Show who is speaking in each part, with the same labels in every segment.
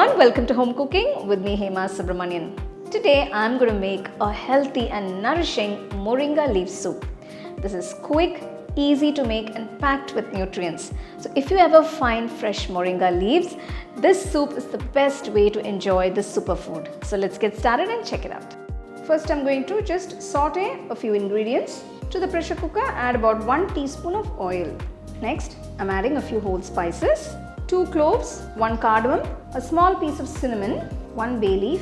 Speaker 1: everyone, welcome to Home Cooking with me Hema Subramanian. Today I'm going to make a healthy and nourishing moringa leaf soup. This is quick, easy to make and packed with nutrients. So if you ever find fresh moringa leaves, this soup is the best way to enjoy this superfood. So let's get started and check it out. First I'm going to just saute a few ingredients. To the pressure cooker, add about 1 teaspoon of oil. Next, I'm adding a few whole spices. 2 cloves, 1 cardamom, a small piece of cinnamon, 1 bay leaf.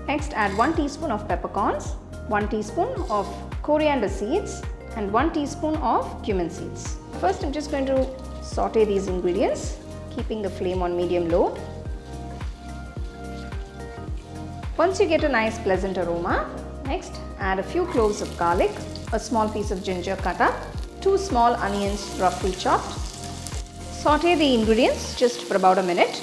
Speaker 1: Next add 1 teaspoon of peppercorns, 1 teaspoon of coriander seeds and 1 teaspoon of cumin seeds. First I'm just going to saute these ingredients, keeping the flame on medium-low. Once you get a nice pleasant aroma, next add a few cloves of garlic, a small piece of ginger cut up, 2 small onions roughly chopped. Saute the ingredients just for about a minute.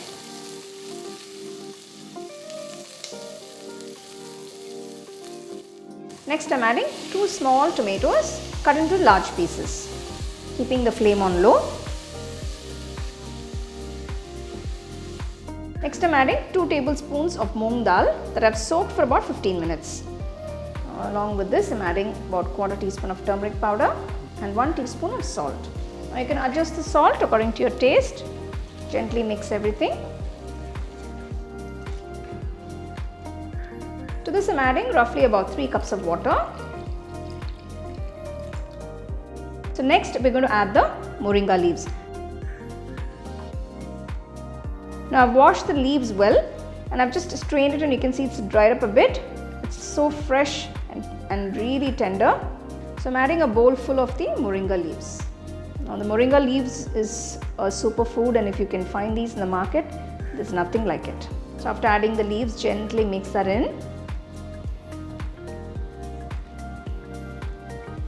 Speaker 1: Next I'm adding 2 small tomatoes cut into large pieces, keeping the flame on low. Next I'm adding 2 tablespoons of moong dal that I've soaked for about 15 minutes. Along with this I'm adding about 1/4 teaspoon of turmeric powder and 1 teaspoon of salt. Now you can adjust the salt according to your taste. Gently mix everything. To this I'm adding roughly about 3 cups of water. So next we're going to add the moringa leaves. Now I've washed the leaves well and I've just strained it and you can see it's dried up a bit. It's so fresh and really tender. So I'm adding a bowl full of the moringa leaves. Now the moringa leaves is a superfood and if you can find these in the market, there's nothing like it. So after adding the leaves, gently mix that in.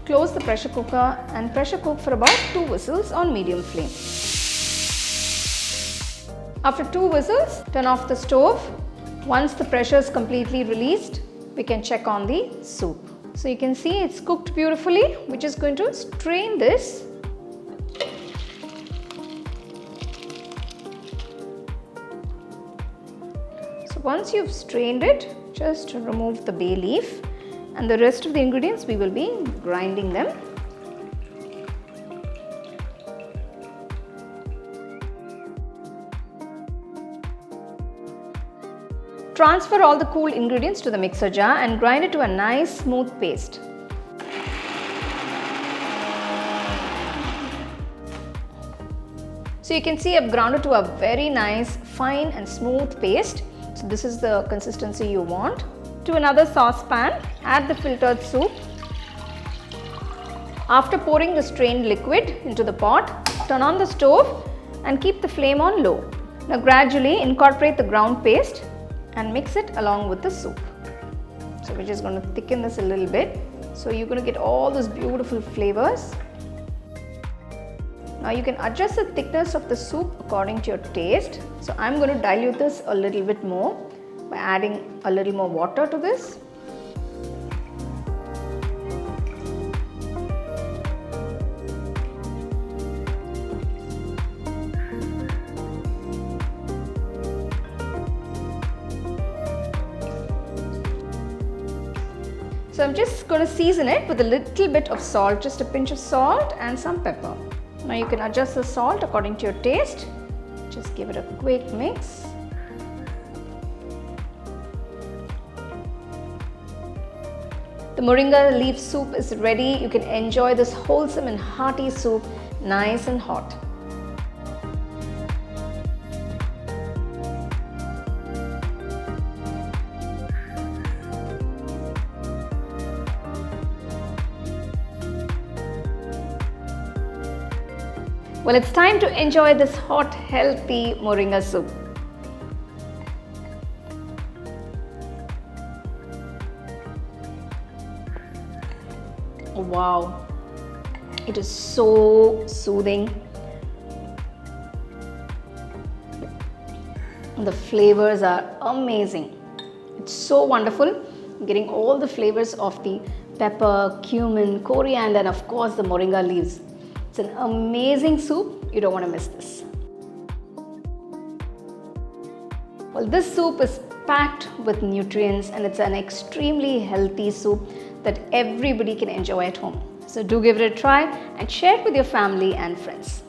Speaker 1: Close the pressure cooker and pressure cook for about 2 whistles on medium flame. After 2 whistles, turn off the stove. Once the pressure is completely released, we can check on the soup. So you can see it's cooked beautifully. We're just going to strain this. So once you've strained it, just remove the bay leaf and the rest of the ingredients we will be grinding them. Transfer all the cool ingredients to the mixer jar and grind it to a nice smooth paste. So you can see I've ground it to a very nice fine and smooth paste. So this is the consistency you want. To another saucepan, add the filtered soup. After pouring the strained liquid into the pot, turn on the stove and keep the flame on low. Now gradually incorporate the ground paste and mix it along with the soup. So we're just going to thicken this a little bit. So you're going to get all those beautiful flavors. Now you can adjust the thickness of the soup according to your taste. So I'm going to dilute this a little bit more by adding a little more water to this. So I'm just going to season it with a little bit of salt, just a pinch of salt and some pepper. Now you can adjust the salt according to your taste. Just give it a quick mix. The moringa leaf soup is ready. You can enjoy this wholesome and hearty soup nice and hot. Well, it's time to enjoy this hot, healthy moringa soup. Wow, it is so soothing. The flavors are amazing. It's so wonderful. I'm getting all the flavors of the pepper, cumin, coriander, and of course the moringa leaves. It's an amazing soup. You don't want to miss this. Well, this soup is packed with nutrients and it's an extremely healthy soup that everybody can enjoy at home. So do give it a try and share it with your family and friends.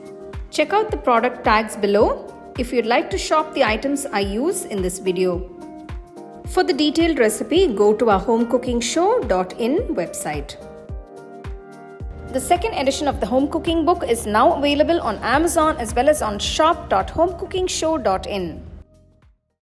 Speaker 1: Check out the product tags below if you'd like to shop the items I use in this video. For the detailed recipe, go to our HomeCookingShow.in website. The second edition of the home cooking book is now available on Amazon as well as on shop.homecookingshow.in.